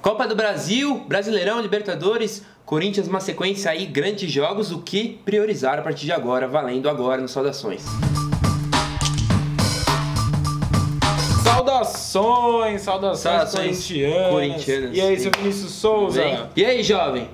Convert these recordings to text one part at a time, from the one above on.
Copa do Brasil, Brasileirão, Libertadores, Corinthians, uma sequência aí, grandes jogos, o que priorizar a partir de agora, valendo agora nos Saudações. Saudações corintianas. E aí, seu Vinícius Souza? E aí, jovem?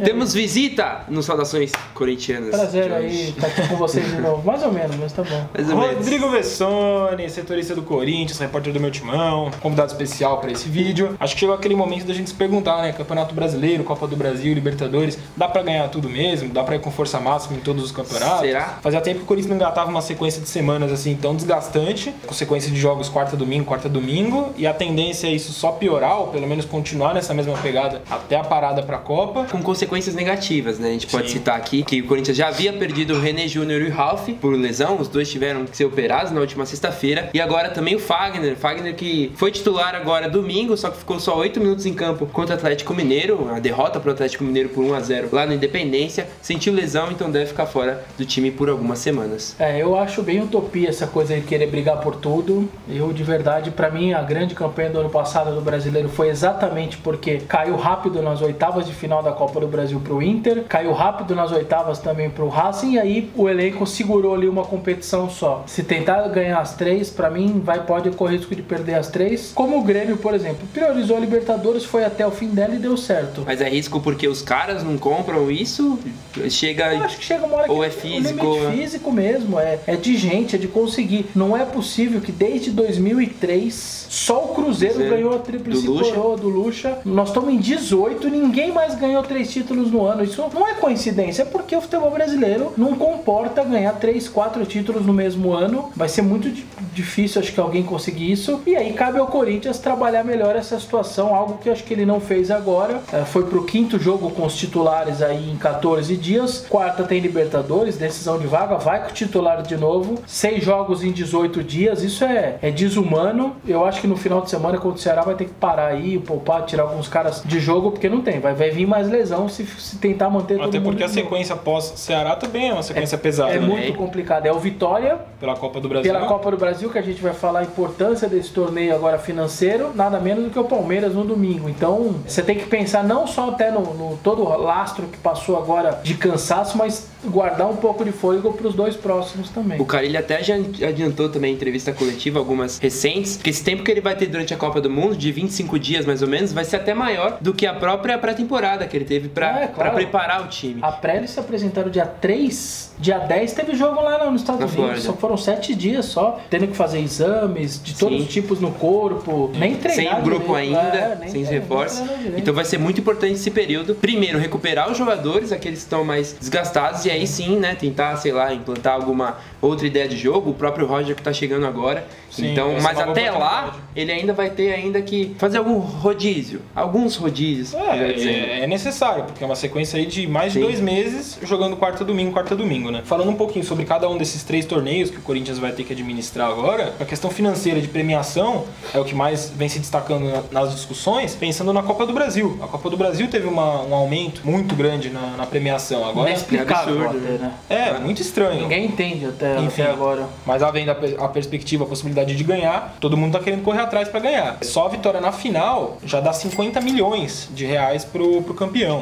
Temos visita no Saudações Corintianas. Prazer aí estar aqui com vocês de novo. Mais ou menos, mas tá bom. Rodrigo Vessone, setorista do Corinthians, repórter do Meu Timão, convidado especial para esse vídeo. Acho que chegou aquele momento da gente se perguntar, né? Campeonato Brasileiro, Copa do Brasil, Libertadores, dá pra ganhar tudo mesmo? Dá pra ir com força máxima em todos os campeonatos? Será? Fazia tempo que o Corinthians não engatava uma sequência de semanas assim tão desgastante, com sequência de jogos quarta, domingo, e a tendência é isso só piorar, ou pelo menos continuar nessa mesma pegada até a parada pra Copa. Com consequências negativas, né? A gente pode citar aqui que o Corinthians já havia perdido o René Júnior e o Ralf por lesão, os dois tiveram que ser operados na última sexta-feira, e agora também o Fagner que foi titular agora domingo, só que ficou só 8 minutos em campo contra o Atlético Mineiro, a derrota para o Atlético Mineiro por 1-0 lá no Independência, sentiu lesão, então deve ficar fora do time por algumas semanas. Eu acho bem utopia essa coisa de querer brigar por tudo. Eu, de verdade, pra mim, a grande campanha do ano passado do Brasileiro foi exatamente porque caiu rápido nas oitavas de final da Copa do Brasil pro Inter, caiu rápido nas oitavas também pro Racing, e aí o elenco segurou ali uma competição só. Se tentar ganhar as três, pra mim, pode correr risco de perder as três. Como o Grêmio, por exemplo, priorizou a Libertadores, foi até o fim dela e deu certo. Mas é risco porque os caras não compram isso? Eu acho que chega uma hora ou que é físico, o limite físico mesmo, é de gente, é de conseguir. Não é possível que desde 2003 só o Cruzeiro ganhou a tríplice coroa do Lucha. Nós estamos em 18, ninguém mais ganhou 3 títulos no ano. Isso não é coincidência, é porque o futebol brasileiro não comporta ganhar 3, 4 títulos no mesmo ano. Vai ser muito difícil, acho que alguém conseguir isso. E aí cabe ao Corinthians trabalhar melhor essa situação, algo que eu acho que ele não fez agora. Foi pro 5º jogo com os titulares aí em 14 dias. Quarta tem Libertadores, decisão de vaga, vai com o titular de novo. 6 jogos em 18 dias, isso é desumano. Eu acho que no final de semana, quando o Ceará vai ter que parar aí, poupar, tirar alguns caras de jogo, porque não tem. Vai vir mais lesão se tentar manter todo mundo. Até porque a sequência pós-Ceará também é uma sequência pesada. É muito complicado. É o Vitória pela Copa do Brasil. Que a gente vai falar a importância desse torneio agora financeiro, nada menos do que o Palmeiras no domingo. Então, você tem que pensar não só até no todo o lastro que passou agora de cansaço, mas guardar um pouco de fôlego para os 2 próximos também. O Carille até já adiantou também em entrevista coletiva, algumas recentes, que esse tempo que ele vai ter durante a Copa do Mundo, de 25 dias mais ou menos, vai ser até maior do que a própria pré-temporada que ele teve para preparar o time. A pré eles se apresentaram dia 3, dia 10 teve jogo lá nos Estados Unidos, Flórida. Só foram 7 dias só, tendo que fazer exames de todos os tipos no corpo, nem treinar sem grupo ainda, sem reforço. Então vai ser muito importante esse período, primeiro recuperar os jogadores, aqueles que estão mais desgastados, e aí sim, né, tentar, sei lá, implantar alguma outra ideia de jogo, o próprio Roger que tá chegando agora. Sim, então, mas até lá, ele ainda vai ter que fazer alguns rodízios. É necessário, porque é uma sequência aí de mais de 2 meses jogando quarta domingo, né? Falando um pouquinho sobre cada um desses 3 torneios que o Corinthians vai ter que administrar agora, a questão financeira de premiação é o que mais vem se destacando nas discussões, pensando na Copa do Brasil. A Copa do Brasil teve um aumento muito grande na premiação. Agora inexplicável até, né? Muito estranho. Ninguém entende até agora. Mas havendo a perspectiva, a possibilidade de ganhar, todo mundo tá querendo correr atrás para ganhar. Só a vitória na final já dá 50 milhões de reais pro campeão.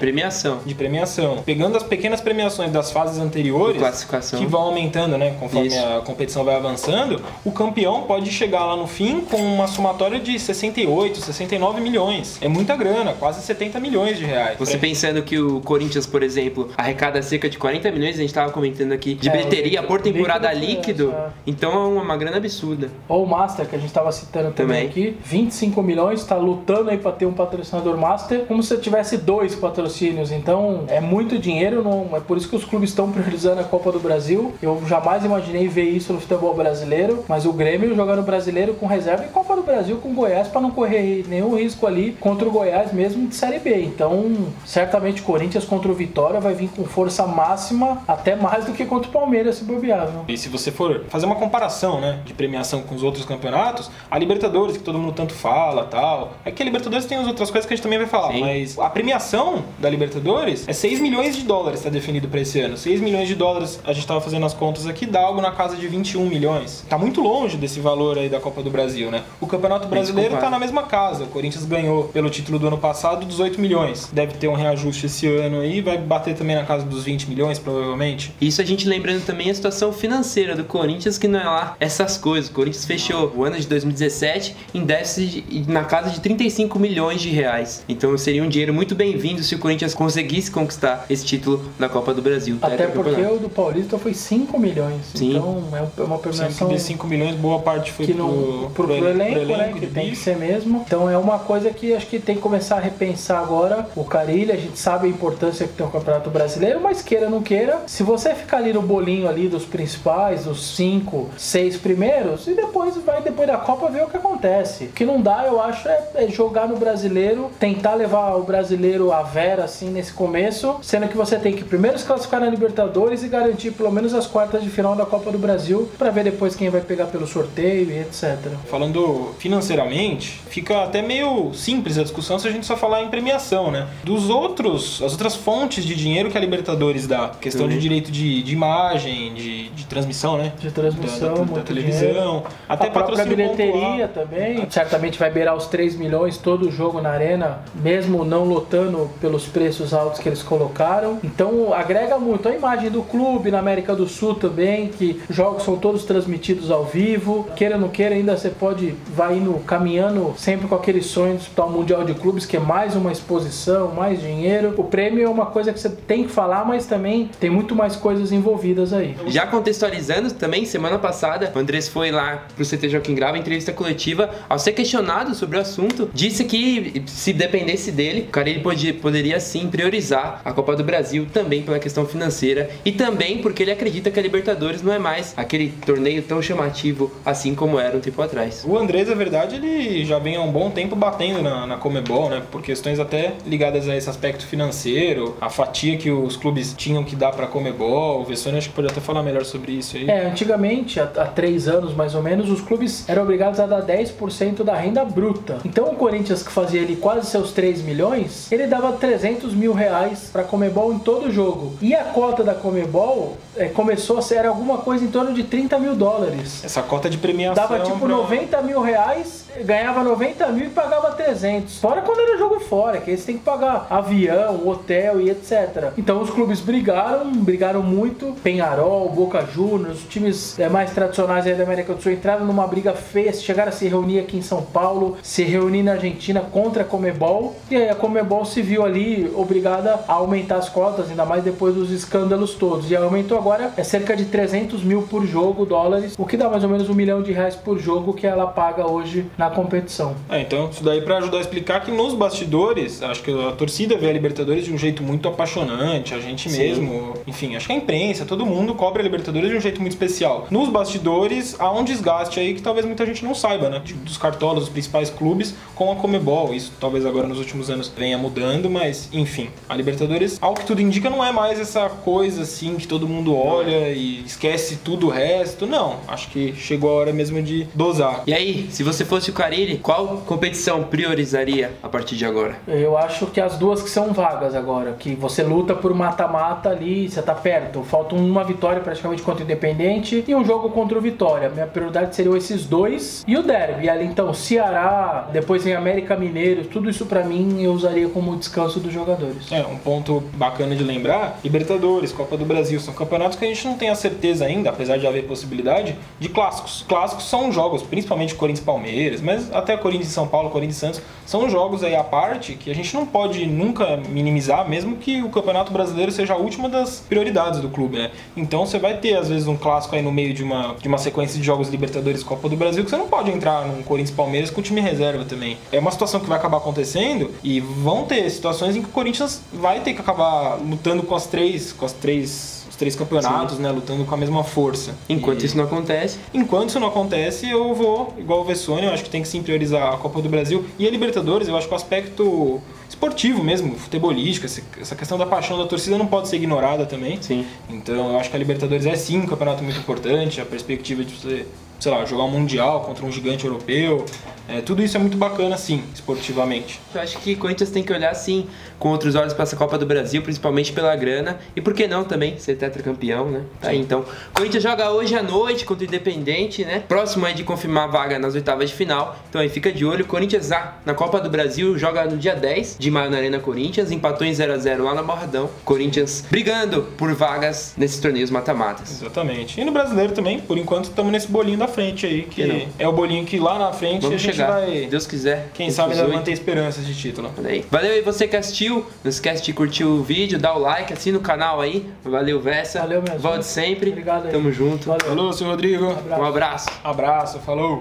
De premiação. Pegando as pequenas premiações das fases anteriores, classificação, que vão aumentando, né, conforme a competição vai avançando, o campeão pode chegar lá no fim com uma somatória de 68, 69 milhões. É muita grana, quase 70 milhões de reais. Você pensando que o Corinthians, por exemplo, arrecada cerca de 40 milhões, a gente tava comentando aqui, de bilheteria por temporada líquido, então é uma grana absurda. Ou o Master, que a gente tava citando também aqui, 25 milhões, tá lutando aí pra ter um patrocinador Master, como se tivesse 2 patrocínios, então é muito dinheiro, é por isso que os clubes estão priorizando a Copa do Brasil. Eu jamais imaginei ver isso no futebol brasileiro, mas o Grêmio jogando brasileiro com reserva e Copa do Brasil com Goiás para não correr nenhum risco ali contra o Goiás mesmo de Série B. Então, certamente o Corinthians contra o Vitória vai vir com força máxima, até mais do que contra o Palmeiras, se bobear, viu? E se você for fazer uma comparação, né, de premiação com os outros campeonatos, a Libertadores, que todo mundo tanto fala, tal, é que a Libertadores tem as outras coisas que a gente também vai falar, mas a premiação da Libertadores, é 6 milhões de dólares está definido para esse ano. 6 milhões de dólares, a gente estava fazendo as contas aqui, dá algo na casa de 21 milhões. Tá muito longe desse valor aí da Copa do Brasil, né? O Campeonato Brasileiro tá na mesma casa. O Corinthians ganhou pelo título do ano passado 18 milhões. Deve ter um reajuste esse ano aí, vai bater também na casa dos 20 milhões, provavelmente. Isso a gente lembrando também a situação financeira do Corinthians, que não é lá essas coisas. O Corinthians fechou o ano de 2017 em déficit na casa de 35 milhões de reais. Então seria um dinheiro muito bem-vindo se o Corinthians conseguisse conquistar esse título na Copa do Brasil. Até porque o do Paulista foi 5 milhões. Sim. Então é uma premiação... De 5 milhões, boa parte foi pro elenco, né? Que tem que ser mesmo. Então é uma coisa que acho que tem que começar a repensar agora. O Carille, a gente sabe a importância que tem o Campeonato Brasileiro, mas queira ou não queira, se você ficar ali no bolinho ali dos principais, os 5, 6 primeiros, e depois da Copa ver o que acontece. O que não dá, eu acho, é jogar no Brasileiro, tentar levar o Brasileiro à vera assim nesse começo, sendo que você tem que primeiro se classificar na Libertadores e garantir pelo menos as quartas de final da Copa do Brasil, para ver depois quem vai pegar pelo sorteio e etc. Falando financeiramente, fica até meio simples a discussão se a gente só falar em premiação, né? As outras fontes de dinheiro que a Libertadores dá, questão de direito de imagem, de transmissão, né? De transmissão, da televisão, até a própria bilheteria também, certamente vai beirar os 3 milhões todo o jogo na arena, mesmo não lotando pelos preços altos que eles colocaram. Então agrega muito a imagem do clube na América do Sul também, que jogos são todos transmitidos ao vivo. Queira ou não queira, ainda você vai indo caminhando sempre com aquele sonho de disputar o Mundial de Clubes, que é mais uma exposição, mais dinheiro. O prêmio é uma coisa que você tem que falar, mas também tem muito mais coisas envolvidas aí. Já contextualizando também, semana passada, o Andrés foi lá pro CT Joaquim Grau, entrevista coletiva, ao ser questionado sobre o assunto, disse que se dependesse dele, o cara ele poderia sim priorizar a Copa do Brasil também pela questão financeira e também porque ele acredita que a Libertadores não é mais aquele torneio tão chamativo assim como era um tempo atrás. O Andrés, na verdade, ele já vem há um bom tempo batendo na Conmebol, né? Por questões até ligadas a esse aspecto financeiro, a fatia que os clubes tinham que dar pra Conmebol. O Vessone acho que pode até falar melhor sobre isso aí. Antigamente, há 3 anos mais ou menos, os clubes eram obrigados a dar 10% da renda bruta. Então o Corinthians, que fazia ali quase seus 3 milhões, ele dava 300 mil reais pra Conmebol em todo jogo. E a cota da Conmebol começou a ser alguma coisa em torno de 30 mil dólares. Essa cota de premiação... Dava tipo 90 mil reais, ganhava 90 mil e pagava 300. Fora quando era jogo fora, que eles têm que pagar avião, hotel e etc. Então os clubes brigaram muito. Penharol, Boca Juniors, os times mais tradicionais aí da América do Sul entraram numa briga feia, chegaram a se reunir aqui em São Paulo, se reunir na Argentina contra a Conmebol. E aí a Conmebol se viu ali obrigada a aumentar as cotas, ainda mais depois dos escândalos todos. E aumentou agora cerca de 300 mil por jogo, dólares, o que dá mais ou menos R$1 milhão por jogo que ela paga hoje na competição. Então isso daí para ajudar a explicar que nos bastidores, acho que a torcida vê a Libertadores de um jeito muito apaixonante, a gente mesmo, enfim, acho que a imprensa, todo mundo cobre a Libertadores de um jeito muito especial. Nos bastidores há um desgaste aí que talvez muita gente não saiba, né? Dos cartolas dos principais clubes com a Conmebol. Isso talvez agora nos últimos anos venha mudando, mas enfim, a Libertadores, ao que tudo indica, não é mais essa coisa assim que todo mundo olha e esquece tudo o resto. Não, acho que chegou a hora mesmo de dosar. E aí, se você fosse o Carille, qual competição priorizaria a partir de agora? Eu acho que as duas que são vagas agora, que você luta por mata-mata ali, você tá perto. Falta uma vitória praticamente contra o Independente e um jogo contra o Vitória. Minha prioridade seriam esses dois e o derby. Ali então, Ceará, depois vem América Mineiro, tudo isso pra mim eu usaria como descanso dos jogadores. Um ponto bacana de lembrar, Libertadores, Copa do Brasil, são campeonatos que a gente não tem a certeza ainda, apesar de haver possibilidade, de clássicos. Clássicos são jogos, principalmente Corinthians e Palmeiras, mas até Corinthians e São Paulo, Corinthians e Santos, são jogos aí à parte que a gente não pode nunca minimizar, mesmo que o Campeonato Brasileiro seja a última das prioridades do clube, né? Então você vai ter, às vezes, um clássico aí no meio de uma sequência de jogos Libertadores e Copa do Brasil, que você não pode entrar num Corinthians e Palmeiras com o time reserva também. É uma situação que vai acabar acontecendo e vão ter situações em que o Corinthians vai ter que acabar lutando com os três campeonatos, né, lutando com a mesma força. Enquanto isso não acontece, eu vou, igual o Vessone, eu acho que tem que sim priorizar a Copa do Brasil e a Libertadores. Eu acho que o aspecto esportivo mesmo, futebolístico, essa questão da paixão da torcida não pode ser ignorada também. Sim. Então eu acho que a Libertadores é sim um campeonato muito importante, a perspectiva de você sei lá, jogar um Mundial contra um gigante europeu. Tudo isso é muito bacana, sim, esportivamente. Eu acho que o Corinthians tem que olhar, sim, com outros olhos para essa Copa do Brasil, principalmente pela grana. E por que não também ser tetracampeão, né? Tá aí, então. O Corinthians joga hoje à noite contra o Independente, né? Próximo aí de confirmar a vaga nas oitavas de final. Então aí fica de olho. O Corinthians na Copa do Brasil joga no dia 10 de maio na Arena Corinthians. Empatou em 0x0 lá na Barradão. Corinthians brigando por vagas nesses torneios mata-matas. Exatamente. E no Brasileiro também, por enquanto, estamos nesse bolinho da frente aí, que é o bolinho que lá na frente vamos a gente chegar. vai... Se Deus quiser. Quem sabe ainda manter esperanças de título. Valeu aí você que assistiu. Não esquece de curtir o vídeo, dar o like, assina o canal aí. Valeu, Vessa. Valeu mesmo. Volte sempre. Obrigado aí. Tamo junto. Falou, seu Rodrigo. Um abraço. Abraço, falou.